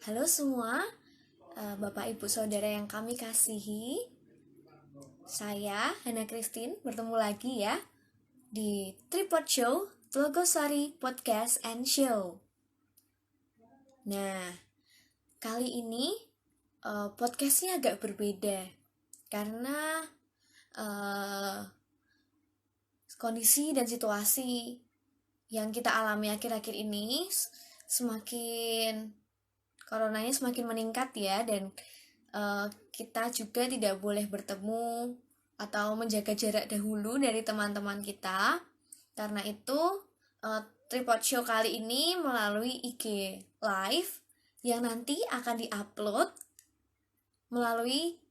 Halo semua, Bapak Ibu Saudara yang kami kasihi. Saya Hana Christine bertemu lagi ya di Tripod Show, Tlogosari Podcast and Show. Nah, kali ini podcastnya agak berbeda karena uh, kondisi dan situasi yang kita alami akhir-akhir ini semakin coronanya semakin meningkat ya, dan kita juga tidak boleh bertemu atau menjaga jarak dahulu dari teman-teman kita. Karena itu Tripod Show kali ini melalui IG Live yang nanti akan diupload melalui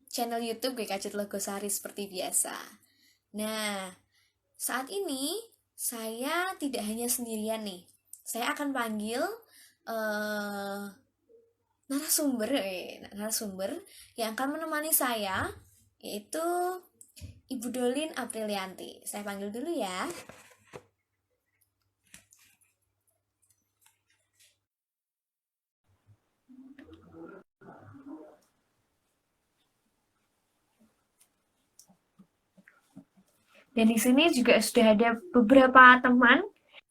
channel YouTube GKJ Tlogosari seperti biasa. Nah, saat ini saya tidak hanya sendirian nih. Saya akan panggil narasumber yang akan menemani saya, yaitu Ibu Dolin Aprilianti. Saya panggil dulu ya. Dan di sini juga sudah ada beberapa teman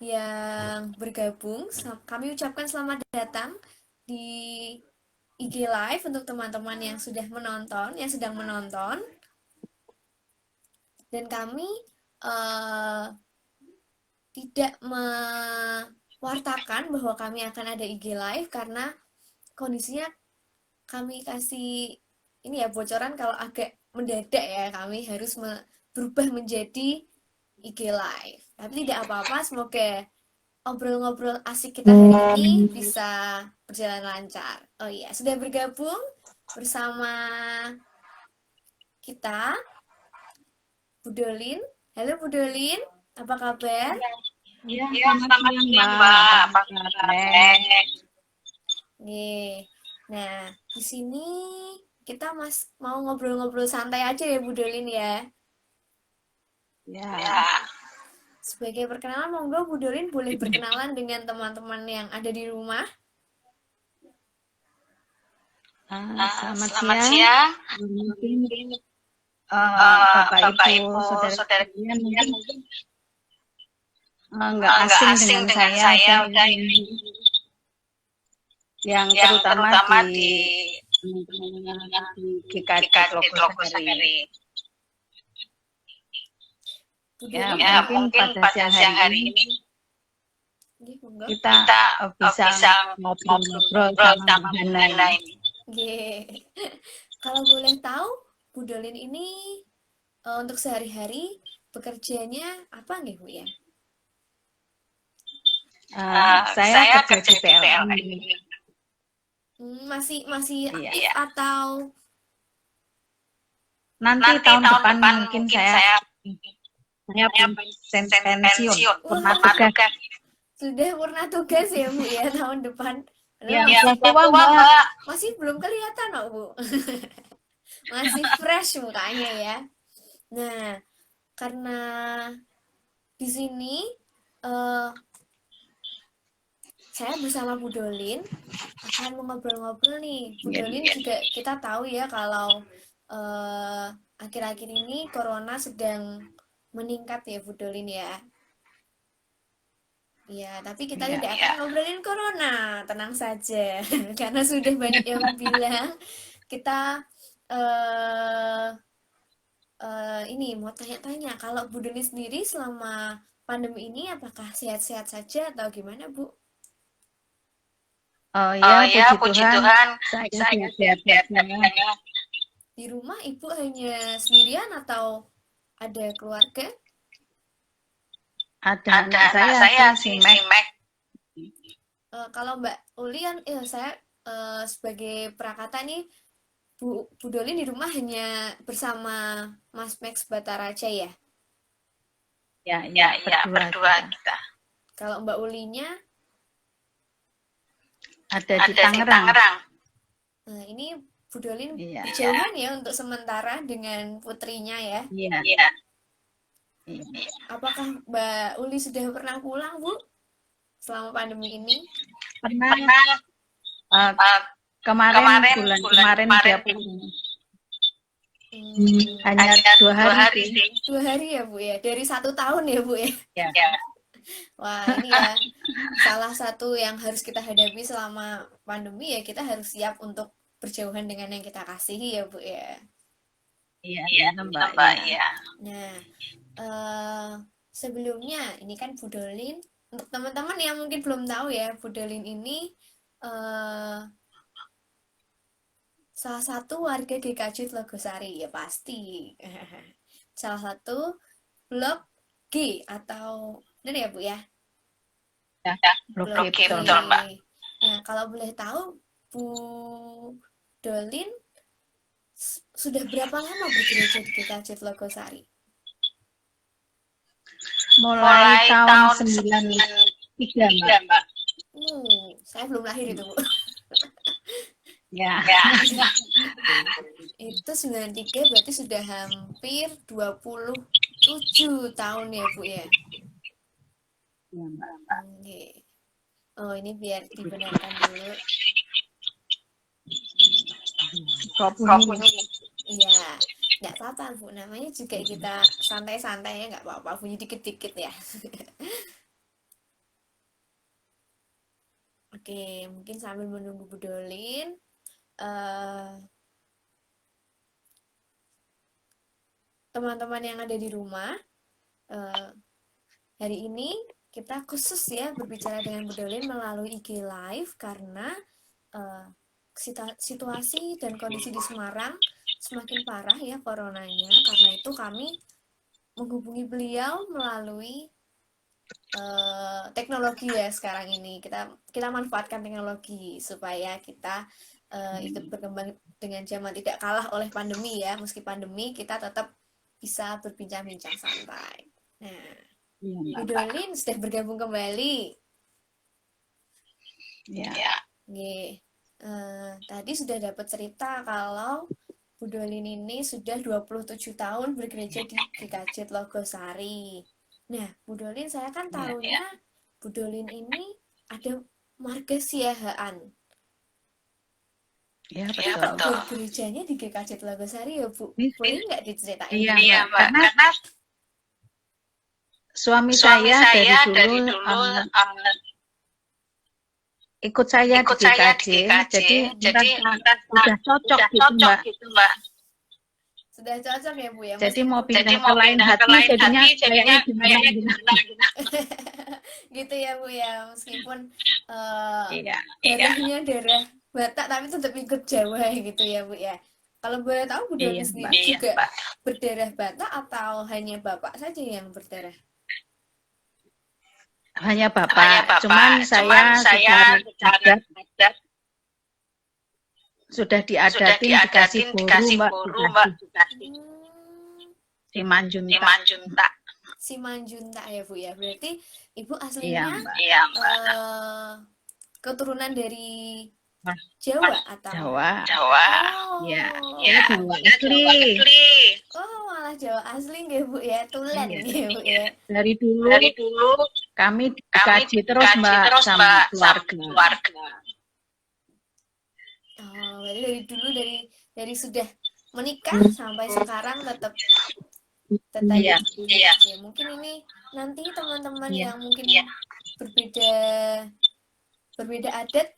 yang bergabung. Kami ucapkan selamat datang di IG Live untuk teman-teman yang sudah menonton, yang sedang menonton. Dan kami tidak mewartakan bahwa kami akan ada IG Live karena kondisinya kami kasih ini ya bocoran kalau agak mendadak ya, kami harus berubah menjadi IG Live. Tapi tidak apa-apa, semoga ngobrol-ngobrol asik kita hari ini bisa berjalan lancar. Oh iya, sudah bergabung bersama kita Bu Dolin. Halo Bu Dolin, apa kabar? Ya, selamat siang, Mbak. Apa kabar? Nih, nah di sini kita mau ngobrol-ngobrol santai aja ya Bu Dolin ya. Ya, Sebagai perkenalan, monggo Bu Dolin boleh berkenalan dengan teman-teman yang ada di rumah. selamat Selamat siang. siang. Mungkin Bapak Bapak Ibu, Ibu, saudara saudara sekalian sekalian, mungkin nggak nggak asing asing dengan dengan saya, saya, udah yang yang terutama terutama di di teman-teman di GKJ GKJ Tlogosari. Tlogosari. Bu Ya, Dolin, Ya, mungkin mungkin pada siang hari ini monggo. kita kita bisa bisa ngobrol-ngobrol ngobrol sama sama Mbak Bu Hana Hana ini. ini. Kalau boleh tahu, Bu Dolin ini untuk sehari-hari bekerjanya apa nih Bu ya? Saya Saya kerja kerja di di PLN. PLN. Masih Iya. aktif atau Nanti Nanti tahun depan mungkin mungkin saya saya pensiun, pensiun, purna wah, tugas. sudah purna tugas ya Bu ya tahun depan? Ya, Padahal Ya, sudah sudah tua, tua, Mbak. Mbak. masih belum kelihatan kok Bu. Masih fresh mukanya ya. Nah, karena di sini eh, saya bersama Bu Dolin akan ngobrol-ngobrol nih. Bu Iya. Dolin juga kita tahu ya kalau akhir-akhir ini corona sedang meningkat ya Bu Dolin ya. Ya, tapi kita Iya. tidak akan ngobrolin corona, tenang saja. Karena sudah banyak yang bilang kita eh ini mau tanya-tanya, kalau Bu Dolin sendiri selama pandemi ini apakah sehat-sehat saja atau gimana Bu? Oh Oh ya, ya, puji puji Tuhan, Tuhan, saya saya sehat-sehat sehat-sehat saja. saja. Di rumah Ibu hanya sendirian atau ada keluarga? Ada Ada anak anak saya saya si si Mac. Mac. Kalau Mbak Uli kan, saya sebagai perakata nih, Bu Dolin di rumah hanya bersama Mas Max Bataraja ya. Ya, Ya, ya, berdua berdua kita. kita. Kalau Mbak Ulinya, Ada di Ada di Tangerang. Tangerang. nah ini Bu Dolin Iya. berjauhan ya untuk sementara dengan putrinya ya. Iya. Iya. Iya. Apakah Mbak Uli sudah pernah pulang Bu selama pandemi ini? Pernah Pernah Eh, kemarin bulan kemarin dia pulang. Hanya 2 hari sih. 2 hari ya Bu ya, dari 1 tahun ya Bu ya. Ya. Wah ini ya salah satu yang harus kita hadapi selama pandemi ya, kita harus siap untuk berjauhan dengan yang kita kasihi ya Bu ya. Iya, Mbak. Ya. Nah, sebelumnya ini kan Bu Dolin, untuk teman-teman yang mungkin belum tahu ya, Bu Dolin ini salah satu warga GKJ Logosari ya pasti. Salah satu blok G atau benar ya Bu ya? Ya, Blok G. betul Mbak. Nah, kalau boleh tahu Bu Dolin sudah berapa lama bergereja di GKJ Logosari? Mulai tahun 93 Mbak. Saya belum lahir itu Bu. Ya. Itu 93 berarti sudah hampir 27 tahun ya Bu ya. Oke. Oh ini biar dibenarkan dulu. Iya, nggak apa-apa Bu. Namanya juga kita santai-santai ya, nggak apa-apa. Bunyi dikit-dikit ya. Oke, mungkin sambil menunggu Bu Dolin. Teman-teman yang ada di rumah, hari ini kita khusus ya berbicara dengan Bu Dolin melalui IG Live karena situasi dan kondisi di Semarang semakin parah ya coronanya. Karena itu kami menghubungi beliau melalui teknologi ya sekarang ini. Kita manfaatkan teknologi supaya kita ikut berkembang dengan zaman, tidak kalah oleh pandemi ya. Meski pandemi kita tetap bisa berbincang-bincang santai. Nah, Bu Dolin sudah bergabung kembali. Ya. Tadi sudah dapat cerita kalau Bu Dolin ini sudah 27 tahun bergereja di GKJ Logosari. Nah, Bu Dolin, saya kan tahunya Bu Dolin ini ada margasiahaan. Ya, betul. Bergerejanya di GKJ Logosari ya, Bu. Boleh nggak diceritain? Iya, Mbak. Karena suami saya dari dulu ikut saya di GKJ, jadi sudah cocok gitu, Mbak. Sudah cocok ya Bu ya. Jadi mau pindah ke lain hati, jadinya kayaknya gimana. Gitu ya Bu ya, meskipun Iya. darahnya darah Batak tapi tetap ikut Jawa gitu ya Bu ya. Kalau boleh tahu Bu Dolin sendiri juga berdarah Batak atau hanya Bapak saja yang berdarah? Hanya Bapak. Cuman saya sudah diadatin dikasih boru Mbak. Simanjunta ya Bu ya. Berarti Ibu aslinya keturunan dari Jawa atau Jawa. Oh. Ya, Jawa asli. Oh, malah Jawa asli nggih Bu ya, tulen nggih Bu ya. Dari dulu kami dikaji terus Mbak sama keluarga. Oh, berarti dari dulu dari sudah menikah sampai sekarang tetap Iya. Ya, mungkin ini nanti teman-teman yang mungkin berbeda adat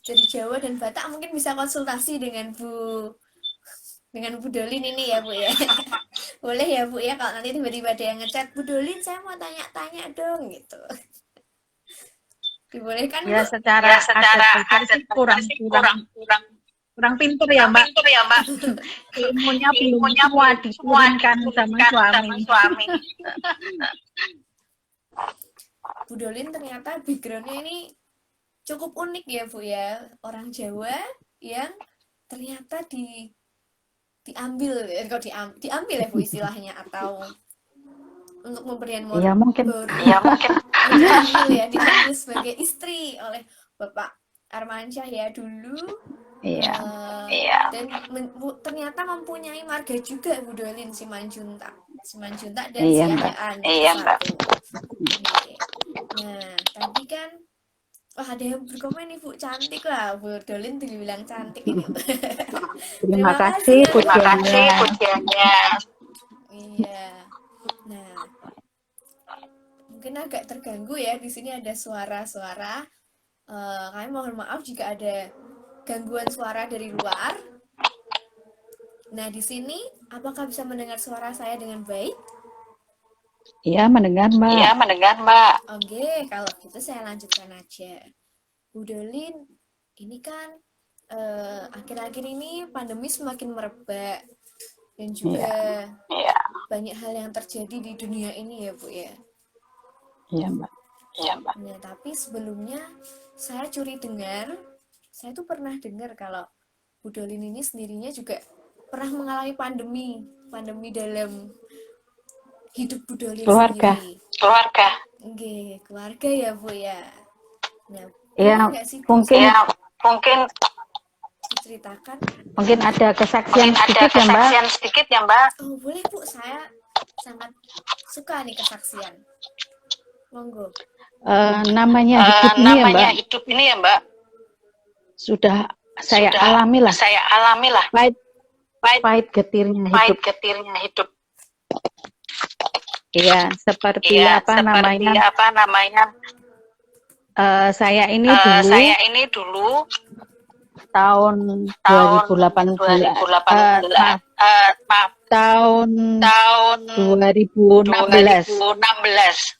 dari Jawa dan Batak mungkin bisa konsultasi dengan Bu Dolin ini ya Bu ya. Boleh ya Bu ya, kalau nanti tiba-tiba ada yang ngechat, Bu Dolin saya mau tanya-tanya dong gitu. Dibolehkan Ya, Bu? secara adat kurang pinter ya Mbak. Ilmunya belum semua diturunkan sama suami. Bu Dolin ternyata backgroundnya ini cukup unik ya Bu ya, orang Jawa yang ternyata diambil ya Bu istilahnya, atau untuk pemberian modal. Iya mungkin. Diambil sebagai istri oleh Bapak Armansyah ya dulu. Iya. Dan ternyata mempunyai marga juga Bu Dolin, Simanjunta dan Iya, Siahaan. Mbak. Nah, tadi kan Wah, ada yang berkomen nih, Bu, cantik lah. Bu Dolin dibilang cantik ini. Terima Terima kasih kasih ya, Bu. Terima kasih pujiannya. pujiannya. Iya. Nah, mungkin agak terganggu ya. Di sini ada suara-suara. Kami mohon maaf jika ada gangguan suara dari luar. Nah, di sini apakah bisa mendengar suara saya dengan baik? Iya, mendengar, Mbak. Iya, mendengar, Mbak. Oke, kalau gitu saya lanjutkan aja. Bu Dolin, ini kan akhir-akhir ini pandemi semakin merebak dan juga Iya, banyak hal yang terjadi di dunia ini ya, Bu ya. iya, Mbak. iya, Mbak. Nah, tapi sebelumnya saya curi dengar, saya tuh pernah dengar kalau Bu Dolin ini sendirinya juga pernah mengalami pandemi dalam hidup Bu Dolin Keluarga. sendiri. Keluarga. Oke, keluarga ya, Bu ya. Nah, Ya, boleh nggak sih, Bu, mungkin Ya, mungkin diceritakan? ada kesaksian ada sedikit ya, Mbak. kesaksian sedikit ya, Mbak. Oh, boleh, Bu. Saya sangat suka nih kesaksian. Monggo. Namanya hidup ini ya, Mbak. Namanya hidup ini ya, Mbak. Sudah saya Sudah alami lah. Saya alami lah. Pahit getirnya Pahit hidup. getirnya hidup. Iya, seperti Iya, apa seperti namanya? apa namanya? Saya ini dulu tahun tahun 2018, 2018, maaf, tahun tahun 2016. 2016.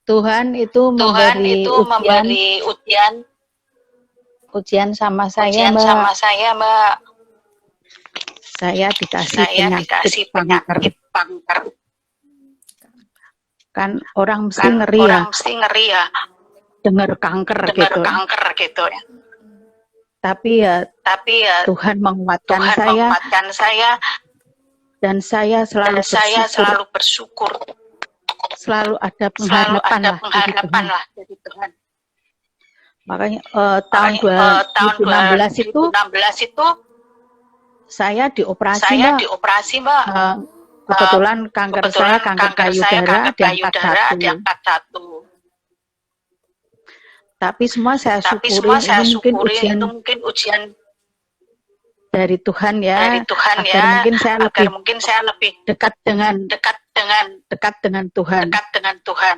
Tuhan itu Tuhan memberi itu ujian memberi ujian sama saya, ujian Mbak. sama saya, Mbak. Saya dikasih Saya penyakit dikasih kanker. penyakit kanker. Kan orang mesti Kan ngeri ya, orang mesti ngeri ya, dengar kanker dengar gitu. kanker gitu ya. Tapi ya Tapi ya Tuhan menguatkan Tuhan saya menguatkan saya dan saya selalu dan saya bersyukur. selalu bersyukur. Selalu ada Selalu pengharapan ada lah dari pengharapan Tuhan. lah dari Tuhan. Makanya tahun Tahun 2016 itu 2016 itu saya dioperasi, saya Mbak. dioperasi, Mbak. Kebetulan kanker saya kanker payudara payudara diangkat 1. diangkat 1. Tapi semua saya Tapi syukurin, semua saya ini mungkin syukurin ujian itu mungkin ujian dari Tuhan ya, dari Tuhan agar ya, mungkin saya agar lebih mungkin saya lebih dekat dengan dekat dengan Tuhan. Tuhan.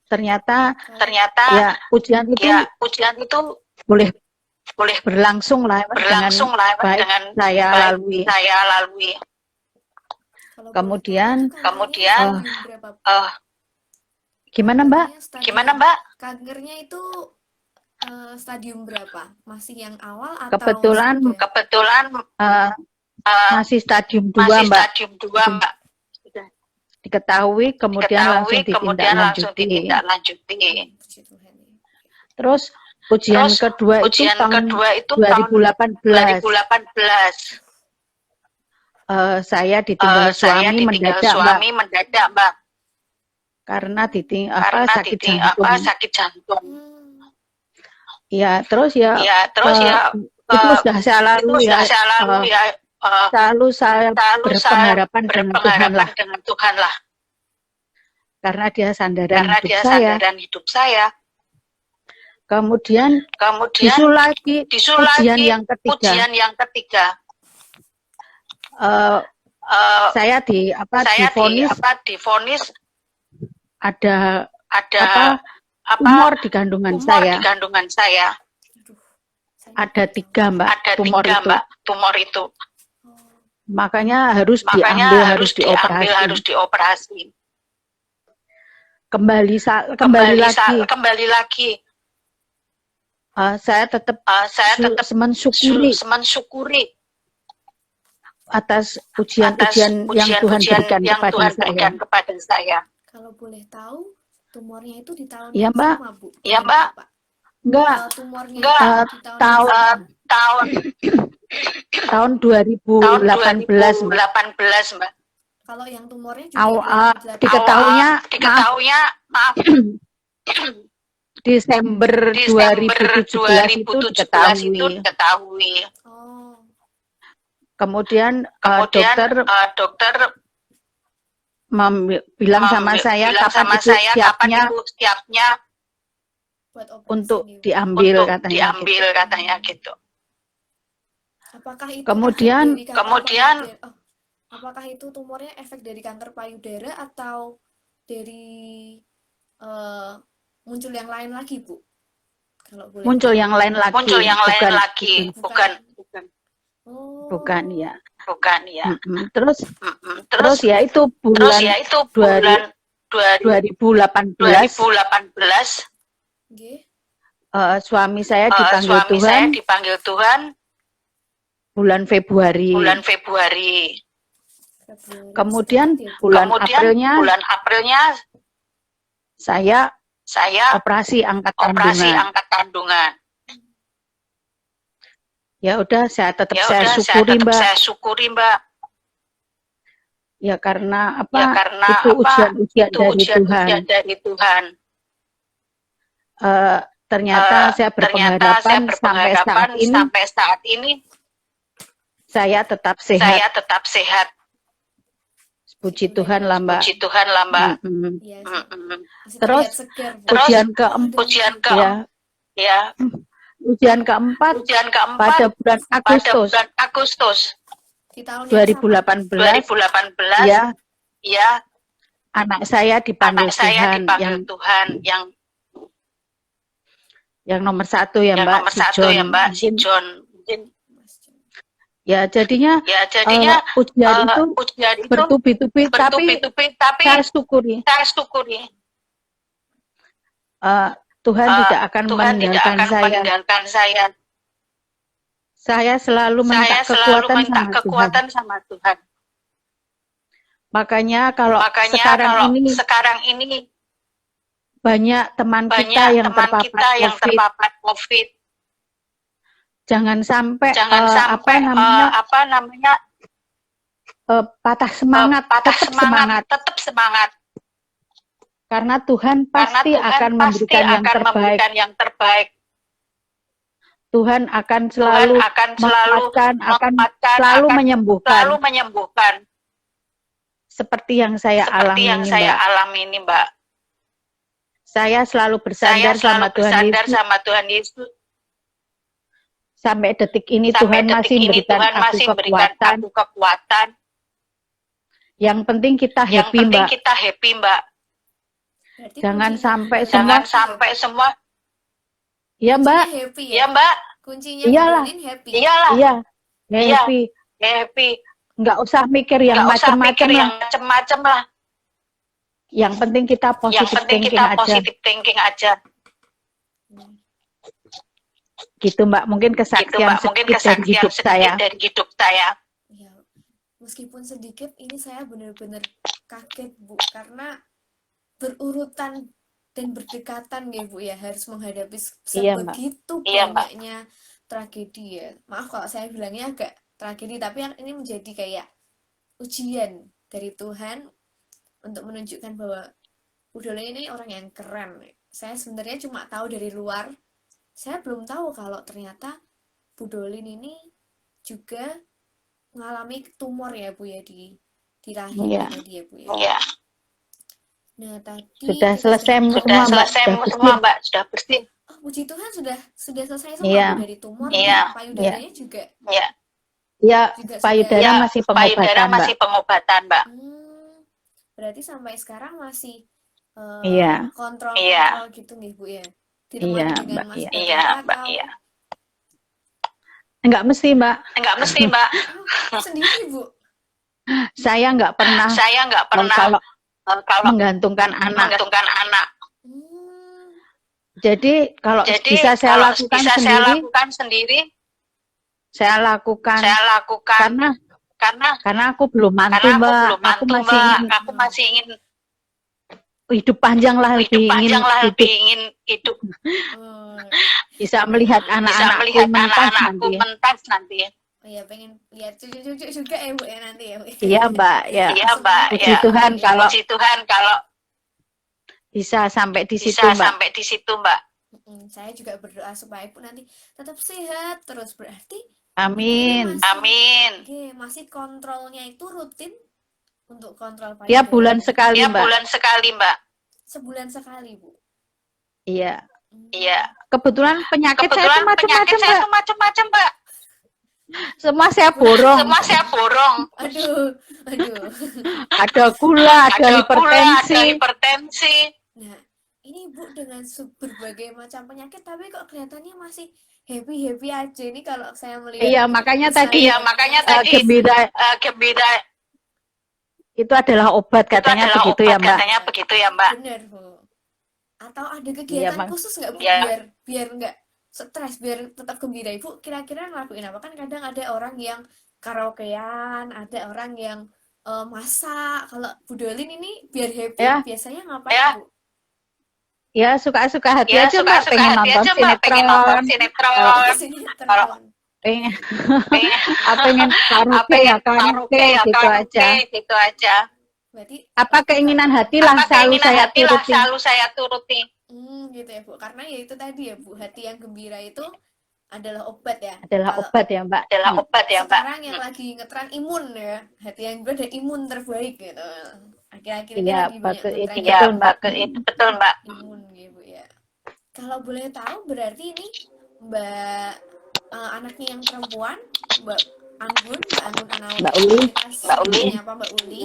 Ternyata Ternyata ya ujian itu boleh berlangsung lah dengan baik dengan saya baik lalui. saya lalui. Kalau Kemudian kemudian berapa, Bu? gimana, Mbak? Gimana, Mbak? Kankernya itu stadium berapa? Masih yang awal atau Kebetulan Kebetulan masih stadium 2, masih Mbak. stadium 2, Mbak. Diketahui kemudian langsung ditindaklanjuti. Puji Tuhan ya. Terus ujian kedua itu tahun 2018. Saya ditinggal suami mendadak, Mbak. karena sakit sakit jantung. Ya, terus ya itu sudah saya lalui ya. Selalu saya berpengharapan dengan Tuhan lah. Karena dia sandaran hidup saya. Kemudian disul lagi ujian yang ketiga. Saya divonis ada tumor di kandungan saya. Ada 3, Mbak, tumor itu. Makanya harus dioperasi. Kembali lagi. Saya tetap mensyukuri atas ujian yang Tuhan berikan kepada saya. Kalau boleh tahu, tumornya itu di tahun Iya, yang Mbak. sama, Bu? Iya, Mbak. Enggak, Tumornya Enggak. itu di tahun 2018, Mbak. Kalau yang tumornya juga diketahuinya maaf, Desember 2017 itu diketahui. Oh. Kemudian, dokter bilang sama saya kapan ibu siapnya buat operasi untuk nih, Bu. diambil katanya gitu. katanya gitu. Apakah itu Kemudian- efek dari kanker payudara? Oh, apakah itu tumornya efek dari kanker payudara atau dari muncul yang lain lagi, Bu? Kalau boleh Muncul tahu. yang lain lagi. Muncul yang lain bukan, lagi, bukan. Oh. Bukan ya. Bukan ya. Terus Terus ya itu terus bulan ya itu bulan 2018 2018 Nggih. suami saya dipanggil suami Tuhan saya dipanggil Tuhan bulan Februari. Februari. Kemudian Dekat ya, Bu. bulan Kemudian Aprilnya bulan Aprilnya saya saya operasi angkat operasi kandungan. angkat kandungan. Ya udah saya tetap Ya saya udah, syukuri Mbak. saya syukuri, Mbak. Ya karena apa? Ya karena itu apa? ujian-ujian Itu dari Tuhan. ujian dari Tuhan. Ternyata saya berpengharapan sampai saat ini saya tetap sehat. Saya tetap sehat. Puji Tuhan lah Mbak. Puji Tuhan lah, Mbak. Iya, masih Terus terlihat segar, Bu. Terus ujian keempat ya, ujian keempat pada bulan Agustus Di tahun yang sama. 2018 ya anak saya dipanggil Tuhan yang nomor satu ya Mbak, nomor satu ya Mbak, si John. Ya jadinya ujian itu bertubi-tubi tapi saya syukuri Tuhan tidak akan meninggalkan saya. Saya selalu minta kekuatan sama Tuhan. Makanya kalau sekarang ini banyak teman kita yang terpapar COVID. Jangan sampai patah semangat, tetap semangat. Karena Tuhan pasti akan memberikan yang terbaik. Tuhan akan selalu menguatkan, akan selalu menyembuhkan. Seperti yang saya alami ini, Mbak. Saya selalu bersandar sama Tuhan Yesus. Sampai detik ini Tuhan masih memberikan aku kekuatan. Yang penting kita happy, Mbak. Jangan sampai semua. Iya, Mbak. Kuncinya Iyalah. happy. Iya. Happy. Nggak usah mikir yang macam-macam lah. Yang penting kita positive thinking aja. Gitu Mbak, mungkin kesaksian sedikit dari hidup saya. Ya, meskipun sedikit, ini saya benar-benar kaget Bu, karena berurutan dan berdekatan ya Bu ya, harus menghadapi sebegitu banyaknya tragedi ya. Maaf kalau saya bilangnya agak tragedi, tapi ini menjadi kayak ujian dari Tuhan untuk menunjukkan bahwa Bu Dolin ini orang yang keren. Saya sebenarnya cuma tahu dari luar. Saya belum tahu kalau ternyata Bu Dolin ini juga mengalami tumor ya Bu ya di rahim tadi ya Bu ya. Iya. Nah, tadi sudah selesai semua Mbak, sudah bersih. Oh, puji Tuhan sudah selesai semua Bu, dari tumor, payudaranya juga. Iya, payudara masih pengobatan, Mbak. Berarti sampai sekarang masih kontrol gitu nih Bu ya. Iya, Mbak. Mbak. Enggak mesti, Mbak. Sendiri, Bu. Saya enggak pernah kalau menggantungkan anak. Jadi kalau bisa saya lakukan sendiri, saya lakukan. Karena aku belum mantu, Mbak. Aku masih ingin hidup panjang lah, lebih ingin hidup. Bisa melihat anak-anakku mentas nanti. Oh iya, pengen lihat cucu-cucu juga ya Bu ya nanti ya Bu. Iya Mbak, ya. Puji Tuhan kalau bisa sampai di situ Mbak. Saya juga berdoa supaya Ibu nanti tetap sehat terus, berarti Amin. Masih kontrolnya itu rutin untuk kontrol Tiap bulan payudaranya. sekali, Tiap Mbak. bulan sekali, Mbak. Sebulan sekali, Bu. Iya. Iya. Kebetulan penyakit saya itu Kebetulan penyakit macam-macam, saya Mbak. tuh macam-macam, Mbak. Semua saya borong. Semua saya borong. Aduh, aduh. Ada gula, ada Ada gula, ada hipertensi. hipertensi. Nah, ini Ibu dengan berbagai macam penyakit, tapi kok kelihatannya masih happy-happy aja nih kalau saya melihat. Iya, makanya tadi Iya, makanya tadi gembira itu adalah obat, itu katanya adalah begitu obat, ya, Mbak. katanya begitu ya, Mbak. Bener, Bu. Atau ada Iya, kegiatan Mbak. khusus nggak, Bu? Iya. Biar nggak stres, biar tetap gembira. Ibu kira-kira ngelakuin apa? Kan kadang ada orang yang karaokean, ada orang yang masak. Kalau Bu Dolin ini biar happy, Ya. biasanya ngapain, Ya. Bu? Ya, suka-suka hati Ya, aja, Mbak. suka-suka Pengen hati nonton aja, Mbak. Pengen nonton sinetron. sinetron. Sinetron. Pengen Pengen pengen karaoke ya, karaoke gitu aja. gitu aja. Berarti Apa keinginan hati lah Apa selalu keinginan saya hati lah turuti. selalu saya turuti. gitu ya, Bu. Karena ya itu tadi ya, Bu, hati yang gembira itu adalah obat ya. Adalah Kalau obat ya, Mbak. Adalah obat ya, Mbak. sekarang yang lagi ngetren imun ya, hati yang gembira dan imun terbaik gitu. Akhir-akhir ini Iya, lagi banyak betul, itu ngetren Iya, betul, Mbak. itu betul, Mbak. imun gitu ya. Kalau boleh tahu berarti ini Mbak anaknya yang perempuan, Mbak Anggun Mbak Uli. Mbak Uli apa Mbak Uli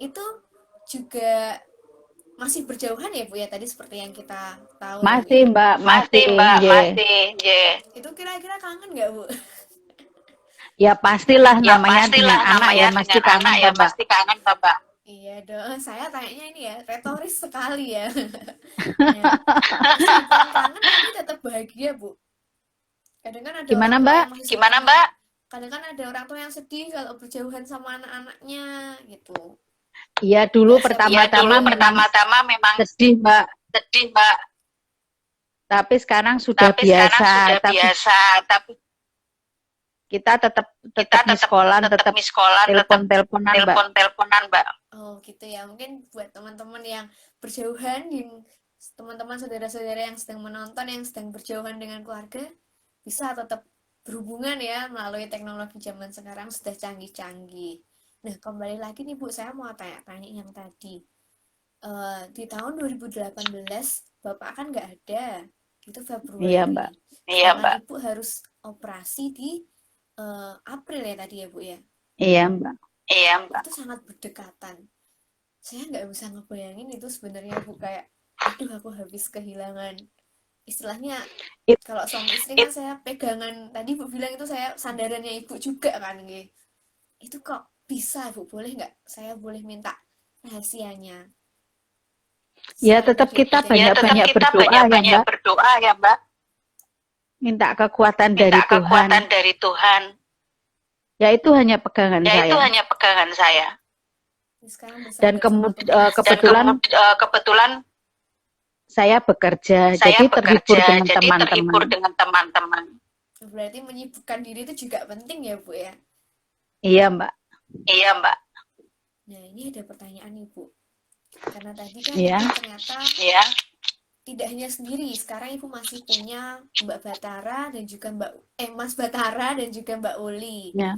itu juga masih berjauhan ya, Bu ya, tadi seperti yang kita tahu. Masih, Mbak, Masih, Mbak, Ye. masih. Ye. Itu kira-kira kangen nggak, Bu? Ya pastilah Ya namanya dengan pastilah anak ya namanya mesti dengan kangen, anak ya Mbak. pasti kangen, Mbak. Iya dong, saya tanyanya ini ya, retoris sekali ya. Ya, meskipun kangen tapi tetap bahagia, Bu. Kadang kan ada Gimana, orang tua Mbak? yang masih Gimana, sedih. Mbak? Kadang kan ada orang tua yang sedih kalau berjauhan sama anak-anaknya gitu. Iya, dulu Ya, pertama-tama memang pertama-tama memang sedih, Mbak. sedih, Mbak. Tapi sekarang sudah Tapi sekarang biasa. sudah Tapi biasa. Tapi kita tetap kita di sekolah, tetap di sekolah, tetap telepon-teleponan, Mbak. telepon-teleponan, Mbak. Oh gitu ya, mungkin buat teman-teman yang berjauhan, teman-teman saudara-saudara yang sedang menonton, yang sedang berjauhan dengan keluarga, bisa tetap berhubungan ya melalui teknologi zaman sekarang sudah canggih-canggih. Nah, kembali lagi nih Bu, saya mau tanya-tanya yang tadi. Di tahun 2018 Bapak kan nggak ada, itu Februari. Iya, Mbak. Iya, Mbak. Ibu harus operasi di April ya tadi ya, Bu ya. Iya, Mbak. Iya, Mbak. Itu sangat berdekatan. Saya nggak bisa ngebayangin itu sebenarnya, Bu, kayak aduh aku habis kehilangan, istilahnya kalau suami istri kan saya pegangan, tadi Bu bilang itu saya sandarannya Ibu juga kan gitu. Itu kok bisa, Bu? Boleh nggak saya boleh minta rahasianya? Ya tetap kita banyak-banyak berdoa ya, Mbak. Berdoa ya, Mbak. Minta kekuatan Minta dari Tuhan. kekuatan dari Tuhan. Ya itu hanya pegangan Ya saya. itu hanya pegangan saya. Dan kebetulan saya bekerja, jadi terhibur dengan teman-teman. Berarti menyibukkan diri itu juga penting ya, Bu ya? Iya, Mbak. Iya, Mbak. Nah, ini ada pertanyaan nih, Bu. Karena tadi kan ternyata tidak hanya sendiri, sekarang Ibu masih punya Mbak Batara dan juga Mas Batara dan juga Mbak Uli. Ya.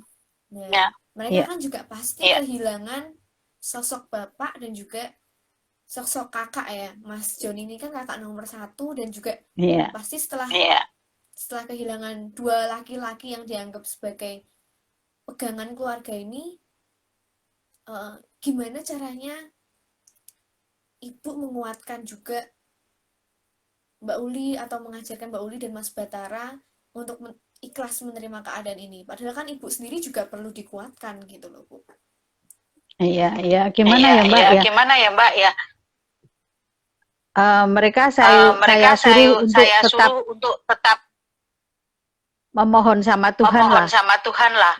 Nah, mereka kan juga pasti kehilangan sosok Bapak dan juga sosok kakak ya. Mas John ini kan kakak nomor 1 dan juga pasti setelah kehilangan 2 laki-laki yang dianggap sebagai pegangan keluarga ini, gimana caranya Ibu menguatkan juga Mbak Uli atau mengajarkan Mbak Uli dan Mas Batara untuk ikhlas menerima keadaan ini. Padahal kan Ibu sendiri juga perlu dikuatkan gitu loh, Bu. Iya. Gimana ya, Mbak ya? Gimana ya, Mbak ya? Mereka saya suruh untuk tetap memohon sama Tuhan lah.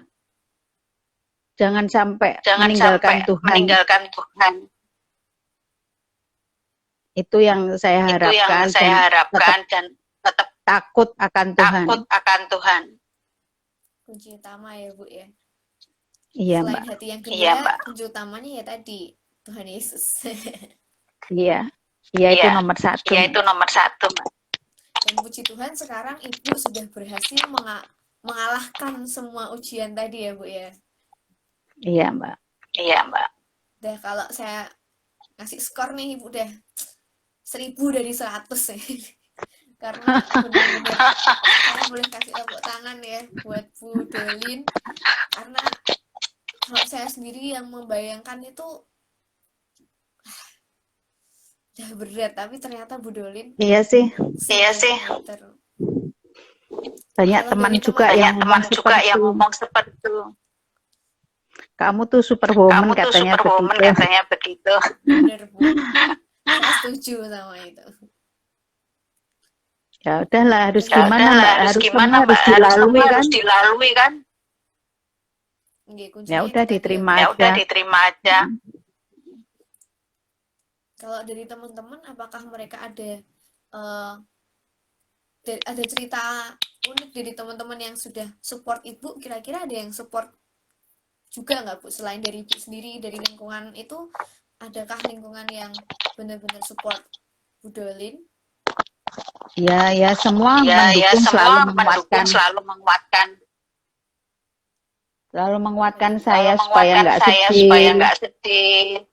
Jangan sampai meninggalkan Tuhan. Itu yang saya harapkan dan tetap takut akan Tuhan. Kunci utama ya, Bu ya. Iya, Selain Mbak. hati yang gembira, kunci utamanya ya tadi Tuhan Yesus. Iya, itu nomor 1. Iya, itu nomor 1, Mbak. Dan puji Tuhan sekarang Ibu sudah berhasil mengalahkan semua ujian tadi ya, Bu ya. Iya, Mbak. Iya, Mbak. Udah kalau saya ngasih skor nih Ibu udah 1000 dari 100 ya. Karena benar-benar saya boleh kasih tepuk tangan ya buat Bu Dolin, karena kalau saya sendiri yang membayangkan itu udah berat, tapi ternyata Bu Dolin Iya sih, meter. banyak Kalau teman dari juga teman-teman yang ngomong seperti itu. Kamu tuh superwoman katanya begitu. Bener Bu, saya setuju sama itu. Ya udahlah, harus Ya gimana Mbak? Semua harus dilalui kan? Nggih, Ya kuncinya itu udah tadi diterima aja. Kalau dari teman-teman, apakah mereka ada cerita unik dari teman-teman yang sudah support Ibu? Kira-kira ada yang support juga nggak Bu? Selain dari Ibu sendiri, dari lingkungan itu, adakah lingkungan yang benar-benar support Bu Dolin? Ya semua mendukung, selalu menguatkan. Selalu menguatkan saya supaya nggak sedih.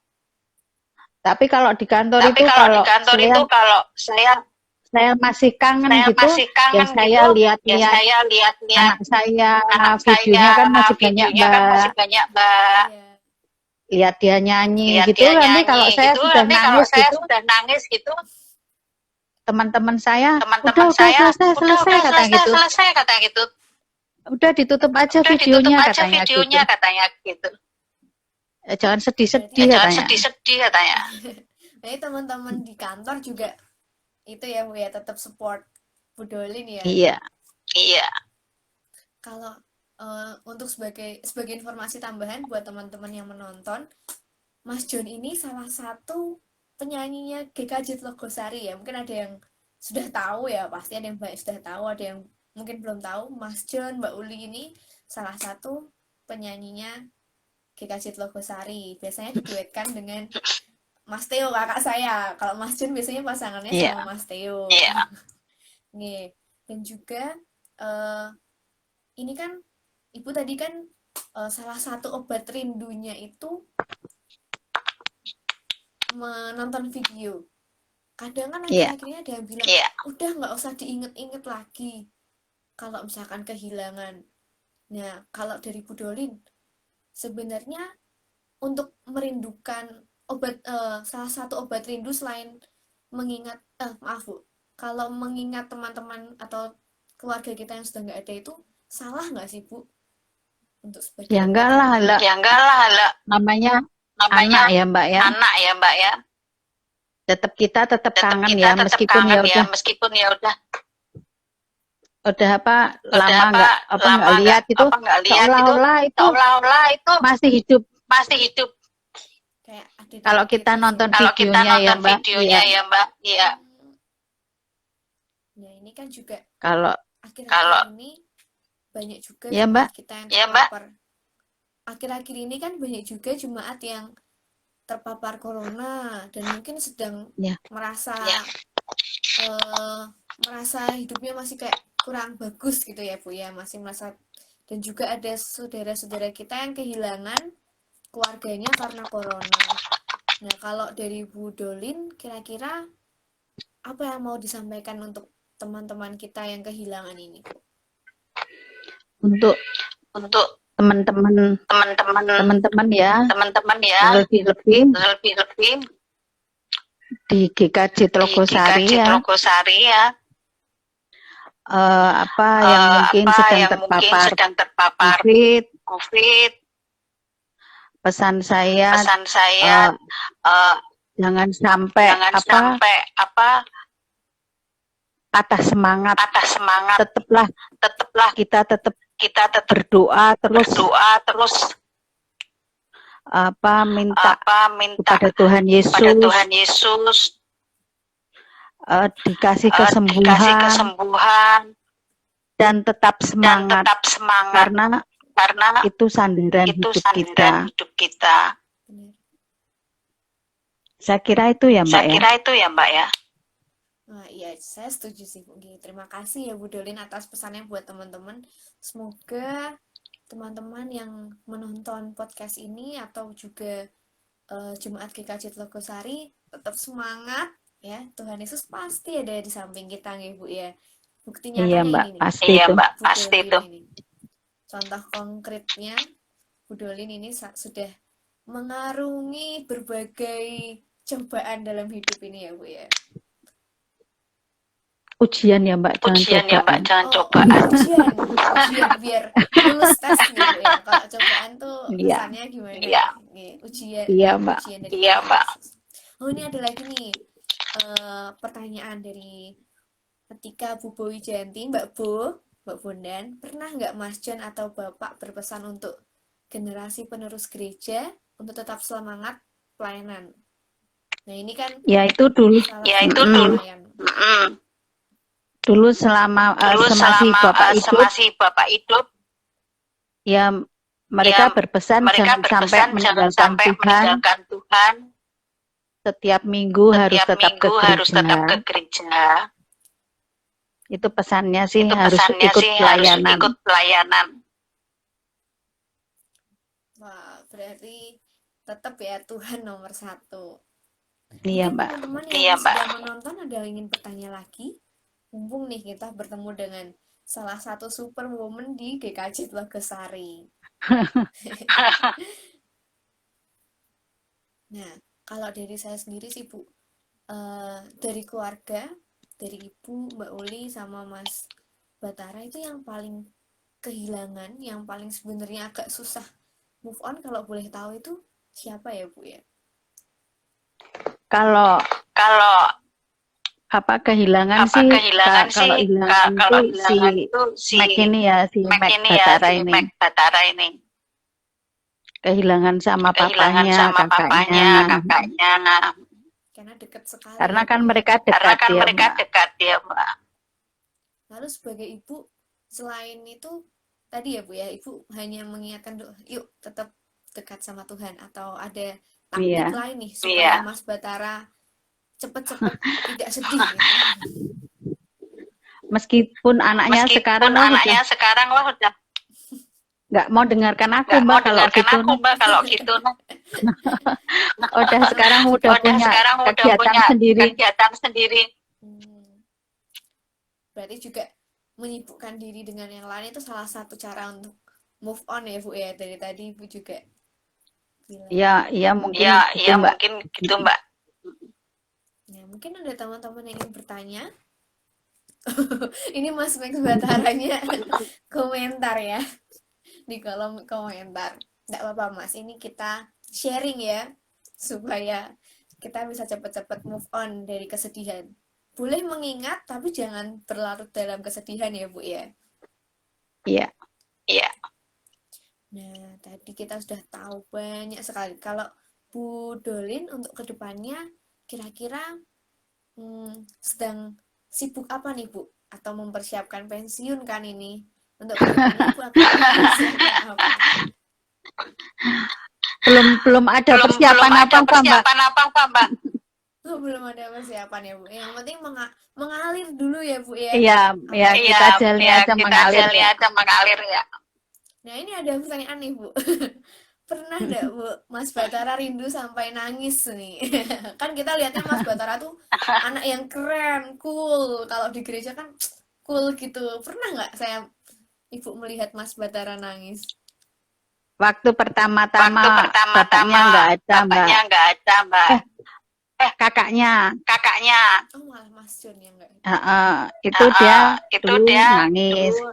Tapi kalau di kantor itu kalau saya masih kangen gitu, ya saya lihat-lihat anak saya, videonya kan masih banyak Mbak. Lihat dia nyanyi gitu, nanti kalau saya sudah nangis gitu, teman-teman saya, udah selesai kata gitu. Udah ditutup aja videonya katanya gitu. Jangan sedih-sedih katanya. Jadi teman-teman di kantor juga itu ya Bu ya, tetap support Bu Dolin ya. Iya. Kalau untuk sebagai informasi tambahan buat teman-teman yang menonton, Mas John ini salah satu penyanyinya GKJ Logosari ya. Mungkin ada yang sudah tahu ya, pasti ada yang banyak sudah tahu, ada yang mungkin belum tahu. Mas John, Mbak Uli ini salah satu penyanyinya GKJ Logosari. Biasanya diduetkan dengan Mas Theo, kakak saya. Kalau Mas John biasanya pasangannya sama Mas Theo. Nih, dan juga ini kan Ibu tadi kan salah satu obat rindunya itu menonton video. Kadang kan akhir-akhirnya ada yang bilang, udah nggak usah diinget-inget lagi kalau misalkan kehilangan. Nah, kalau dari Bu Dolin, sebenarnya untuk merindukan obat salah satu obat rindu selain mengingat maaf Bu, kalau mengingat teman-teman atau keluarga kita yang sudah nggak ada itu salah nggak sih Bu? Untuk sebagai ya enggak lah, namanya anak ya Mbak ya. Kita tetap kangen ya, meskipun ya udah lama nggak lihat itu, seolah-olah itu masih hidup. Kayak ada Kalau kita nonton videonya ya Mbak. Iya. Nah, ini kan juga kalau akhir-akhir ini banyak juga ya Mbak, kita yang terpapar. Akhir-akhir ini kan banyak juga jemaat yang terpapar corona dan mungkin sedang merasa hidupnya masih kayak kurang bagus gitu ya Bu ya, masih merasa. Dan juga ada saudara-saudara kita yang kehilangan keluarganya karena corona. Nah, kalau dari Bu Dolin, kira-kira apa yang mau disampaikan untuk teman-teman kita yang kehilangan ini, Bu? Untuk teman-teman ya, lebih di GKJ Logosari ya, yang mungkin sedang terpapar COVID. Pesan saya jangan sampai patah semangat. Tetaplah kita berdoa terus minta kepada Tuhan Yesus dikasih kesembuhan dan tetap semangat karena itu sandaran hidup kita. Saya kira itu ya Mbak ya. Nah, iya, saya setuju sih Bu. Terima kasih ya Bu Dolin atas pesannya buat teman-teman. Semoga teman-teman yang menonton podcast ini atau juga Jumat GKJ Tlogosari tetap semangat ya. Tuhan Yesus pasti ada di samping kita nih Bu ya. Bukti Iya nyatanya Mbak, ini nih. pasti Iya itu. Mbak, Bu pasti Dolin itu. ini. Contoh konkretnya Bu Dolin ini sudah mengarungi berbagai cobaan dalam hidup ini ya Bu ya. Ujian ya Mbak, jangan Ujian ya Mbak, cobaan. jangan Oh, cobaan. ujian biar lulus tes nih Bu ya. Kalau cobaan tuh Iya, kesannya gimana? Iya. Nih, ujian, iya Mbak. ujian dari Iya, Tuhan Mbak. Yesus. Oh, ini ada lagi nih pertanyaan dari ketika Bu Bowi Janti, Mbak Bondan, pernah nggak Mas John atau Bapak berpesan untuk generasi penerus gereja untuk tetap semangat pelayanan? Nah, ini kan Ya itu dulu, salah Ya satu itu dulu. pelayan. dulu selama Dulu semasi selama Bapak hidup, semasi Bapak hidup, ya mereka ya berpesan mereka jangan sampai berpesan jangan meninggalkan sampai Tuhan. meninggalkan Tuhan. Setiap minggu harus Setiap tetap ke minggu harus tetap gereja. ke gereja. Itu pesannya sih Itu harus pesannya ikut sih harus pelayanan. ikut pelayanan. Wah, berarti tetap ya Tuhan nomor satu. Iya Mungkin Mbak. teman-teman Iya, yang Mbak. sedang menonton ada yang ingin bertanya lagi. Mumpung nih kita bertemu dengan salah satu superwoman di GKJ Tlogosari. Nah, kalau dari saya sendiri sih Bu, dari keluarga, dari Ibu, Mbak Uli, sama Mas Batara itu yang paling kehilangan, yang paling sebenarnya agak susah move on kalau boleh tahu itu siapa ya Bu ya? Kalau kehilangan sih, kalau hilangan kalau itu hilangan itu si Mac ini ya, si Mac Batara si ini. Mac Batara ini. Kehilangan sama Kehilangan papanya, sama papanya, kakaknya. Karena dekat sekali. Karena ya, kan Bu, ya. mereka Karena dekat kan ya mereka Mbak. dekat ya, Mbak. Lalu sebagai ibu, selain itu tadi ya Bu ya, Ibu hanya mengingatkan yuk tetap dekat sama Tuhan, atau ada taktik Iya. lain nih supaya Mas Batara cepet-cepet tidak sedih gitu. Meskipun anaknya sekarang udah nggak mau dengarkan aku nggak Mbak mau kalau dengarkan gitu. aku, Mbak, kalau gitu. Udah sekarang udah punya kegiatan sendiri. Berarti juga menyibukkan diri dengan yang lain itu salah satu cara untuk move on ya Bu ya, dari tadi Ibu juga bilang. Iya mungkin gitu Mbak. Mungkin gitu, Mbak. Ya, mungkin ada teman-teman yang ingin bertanya. Ini Mas Max Bataranya komentar ya di kolom komentar. Nggak apa-apa Mas, ini kita sharing ya supaya kita bisa cepat-cepat move on dari kesedihan. Boleh mengingat tapi jangan berlarut dalam kesedihan ya Bu ya. Iya. Nah, tadi kita sudah tahu banyak sekali. Kalau Bu Dolin untuk kedepannya kira-kira sedang sibuk apa nih Bu? Atau mempersiapkan pensiun kan ini? Untuk kedepannya Bu akan mempersiapkan apa? Belum ada persiapan apa-apa Mbak. Oh, belum ada persiapan ya Bu. Yang penting mengalir dulu ya Bu ya. Iya, kita jalani aja mengalir ya. Nah, ini ada pertanyaan nih Bu. Pernah enggak Bu Mas Batara rindu sampai nangis nih? Kan kita lihatnya Mas Batara tuh anak yang keren, cool. Kalau di gereja kan cool gitu. Pernah nggak Ibu melihat Mas Batara nangis? Waktu pertama-tama bapaknya nggak ada Mbak. Kakaknya. Oh, malah Mas John yang nggak ada. Itu dia dulu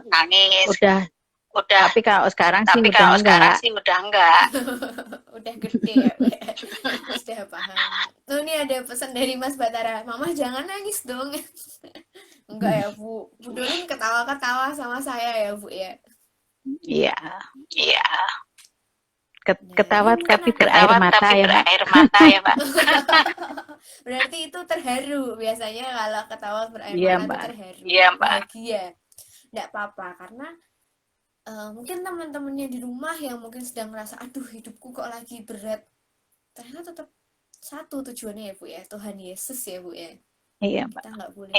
nangis. Udah. Tapi kalau sekarang sih udah enggak. Udah gede ya. Sudah paham. Tuh, ini ada pesan dari Mas Batara. Mama jangan nangis dong. Enggak ya Bu. Bu Dolin ketawa-ketawa sama saya ya Bu ya. Iya. Nah, Ketawa ini tapi kan berair mata ya Mbak. Berarti itu terharu biasanya kalau ketawa berair Iya, mata Mbak. itu terharu. Iya, Mbak. Bahagia. Nggak apa-apa karena mungkin teman-temannya di rumah yang mungkin sedang merasa aduh hidupku kok lagi berat. Ternyata tetap satu tujuannya ya Bu ya, Tuhan Yesus ya Bu ya. Iya, Mbak. Kita nggak boleh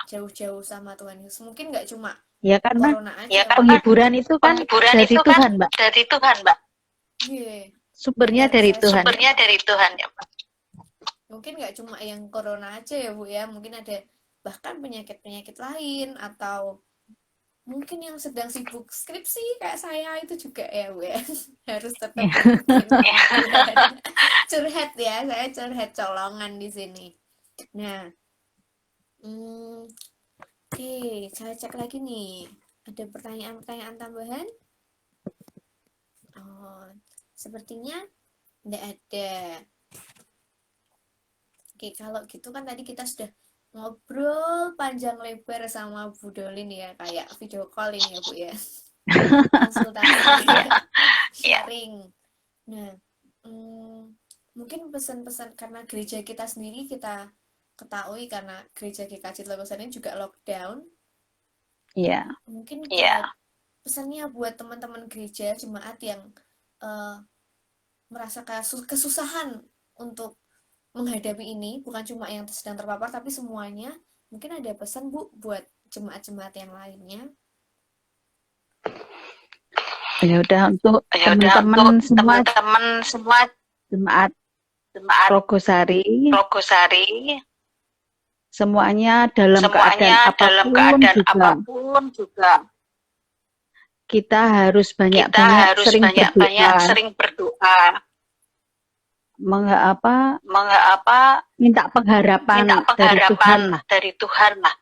jauh-jauh sama Tuhan Yesus. Mungkin nggak cuma Ya karena corona aja. penghiburan itu kan dari Tuhan, Mbak. Iya. Sumbernya Benar, dari saya Tuhan. Sumbernya dari Tuhan ya Pak. mungkin nggak cuma yang corona aja ya Bu ya, mungkin ada bahkan penyakit-penyakit lain atau mungkin yang sedang sibuk skripsi kayak saya itu juga ya Bu ya. Harus tetap berhubungan sama Tuhan. Curhat ya, saya curhat colongan di sini. Nah, oke, saya cek lagi nih. Ada pertanyaan-pertanyaan tambahan? Oh, sepertinya tidak ada. Oke, kalau gitu kan tadi kita sudah ngobrol panjang lebar sama Bu Dolin ya, kayak video call ini ya Bu ya. Konsultasi, sharing. Nah, mungkin pesan-pesan karena gereja kita sendiri kita ketahui karena gereja GKJ Telogosan ini juga lockdown. Iya. Mungkin pesannya buat teman-teman gereja jemaat yang merasa kesusahan untuk menghadapi ini, bukan cuma yang sedang terpapar tapi semuanya. Mungkin ada pesan Bu buat jemaat-jemaat yang lainnya. Ya udah untuk teman-teman semua jemaat Rogosari semuanya dalam keadaan apapun juga kita harus banyak-banyak sering berdoa. Minta pengharapan dari Tuhan lah.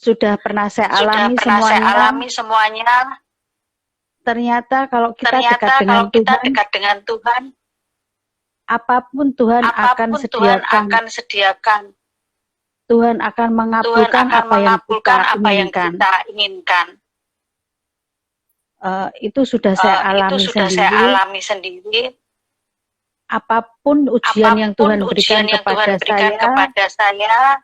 Sudah pernah saya alami semuanya. Ternyata kalau kita dekat dengan Tuhan, apapun Tuhan akan sediakan. Tuhan akan mengabulkan apa yang kita inginkan. Itu sudah saya alami sendiri. Apapun ujian yang Tuhan berikan kepada saya,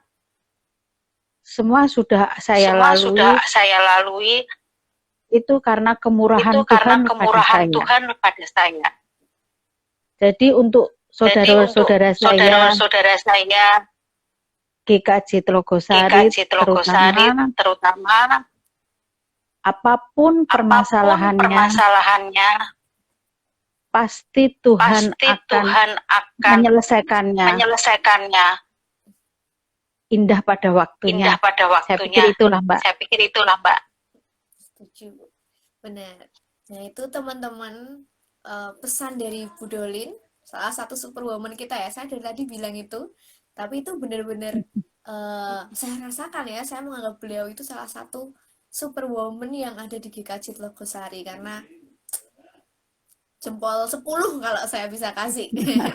semua sudah saya lalui. Itu karena kemurahan Tuhan pada saya. Jadi untuk saudara-saudara saya, GKJ Telogosari terutama apapun permasalahannya, pasti Tuhan akan menyelesaikannya. Indah pada waktunya. Saya pikir itulah Mbak. Setuju. Benar. Nah, itu teman-teman pesan dari Bu Dolin, salah satu superwoman kita ya. Saya dari tadi bilang itu, tapi itu benar-benar saya rasakan ya. Saya menganggap beliau itu salah satu superwoman yang ada di GKJ Telogosari karena jempol 10 kalau saya bisa kasih.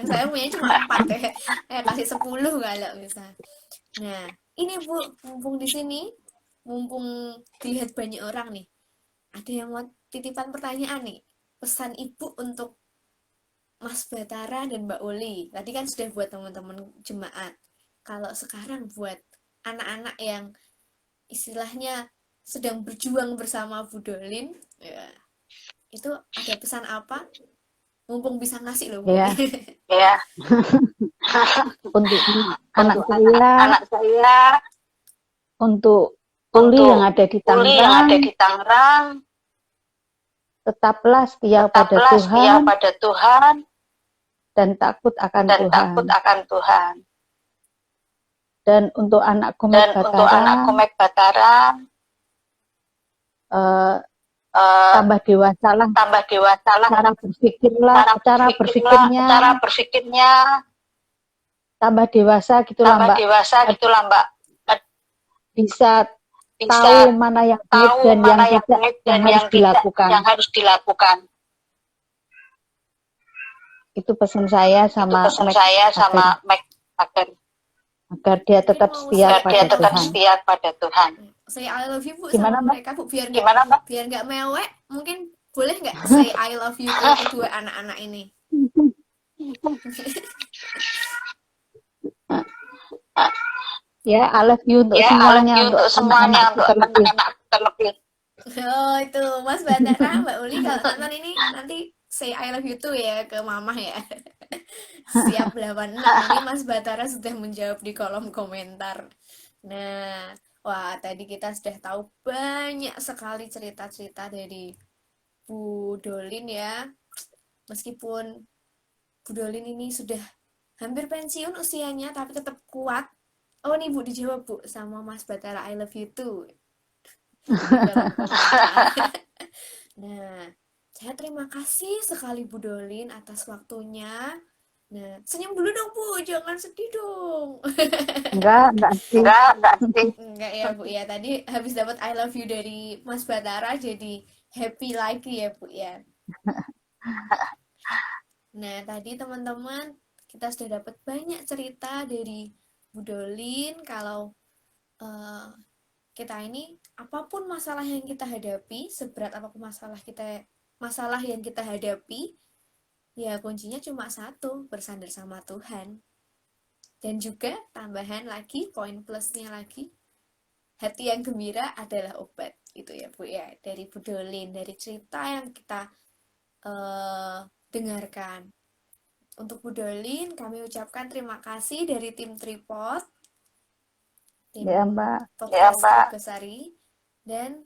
Saya punya cuma 4 ya. Saya kasih 10 kalau bisa. Nah, ini Bu, mumpung di sini, mumpung dilihat banyak orang nih. Ada yang mau titipan pertanyaan nih. Pesan Ibu untuk Mas Batara dan Mbak Uli. Tadi kan sudah buat teman-teman jemaat. Kalau sekarang buat anak-anak yang istilahnya sedang berjuang bersama Bu Dolin, ya, itu ada pesan apa? Mumpung bisa ngasih loh Bu. Ya. Untuk anak saya, untuk Uli yang ada di Tangerang, tetaplah setia pada Tuhan dan takut akan Tuhan. Dan untuk anak Komek Batara, tambah dewasalah, cara berpikirnya tambah dewasa gitulah Mbak. Bisa tahu mana yang baik dan yang harus dilakukan. Itu pesan saya sama Mac agar dia tetap setia pada Tuhan. Say I love you Bu Gimana, sama Mbak? mereka Bu biar nggak mewek, mungkin boleh nggak say I love you ke kedua anak-anak ini? Ya, I love you untuk semuanya untuk anak-anak terlebih. Oh, itu Mas Batara, Mbak Uli kalau nonton ini nanti say I love you too ya ke Mama ya. Siap 86. Ini Mas Batara sudah menjawab di kolom komentar. Nah, wah tadi kita sudah tahu banyak sekali cerita-cerita dari Bu Dolin ya. meskipun Bu Dolin ini sudah hampir pensiun usianya, tapi tetap kuat. Oh nih Bu, dijawab Bu sama Mas Batara, I love you too. Nah, saya terima kasih sekali Bu Dolin atas waktunya. Nah, senyum dulu dong Bu, jangan sedih dong. Enggak sih. Enggak ya Bu ya, tadi habis dapat I love you dari Mas Batara jadi happy lagi ya Bu ya. Nah, tadi teman-teman kita sudah dapat banyak cerita dari Bu Dolin kalau kita ini apapun masalah yang kita hadapi, seberat apapun masalah yang kita hadapi, ya kuncinya cuma satu, bersandar sama Tuhan. Dan juga tambahan lagi, poin plusnya lagi, hati yang gembira adalah obat. Itu ya Bu ya, dari Bu Dolin, dari cerita yang kita dengarkan. Untuk Bu Dolin, kami ucapkan terima kasih dari tim Tripod, tim podcast Logosari, dan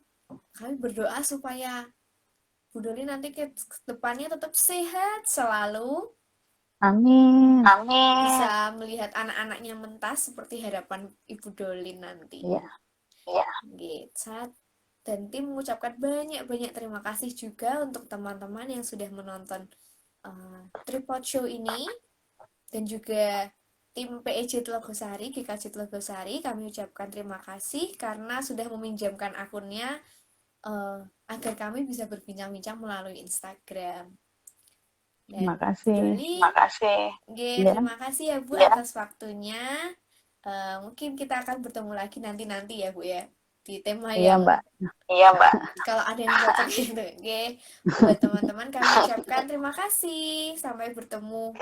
kami berdoa supaya Bu Dolin nanti ke depannya tetap sehat selalu. Amin. Bisa melihat anak-anaknya mentas seperti harapan Ibu Dolin nanti. Iya. Gitu. Dan tim mengucapkan banyak-banyak terima kasih juga untuk teman-teman yang sudah menonton Tripod Show ini, dan juga tim PEJ Logosari, GKJ Logosari, kami ucapkan terima kasih karena sudah meminjamkan akunnya agar kami bisa berbincang-bincang melalui Instagram. Dan Terima kasih. Terima kasih ya Bu atas waktunya. Mungkin kita akan bertemu lagi nanti ya Bu ya, di tema yang Iya Mbak. kalau ada yang cocok gitu. Buat teman-teman kami ucapkan terima kasih. Sampai bertemu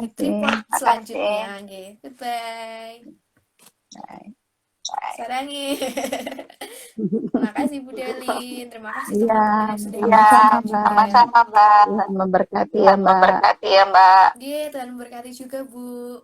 di Tripod selanjutnya. Goodbye. Sarangi. Terima kasih Bu Dolin. Terima kasih teman-teman yang sudah sama-sama Mbak. Tuhan memberkati ya Mbak. Tuhan memberkati juga Bu.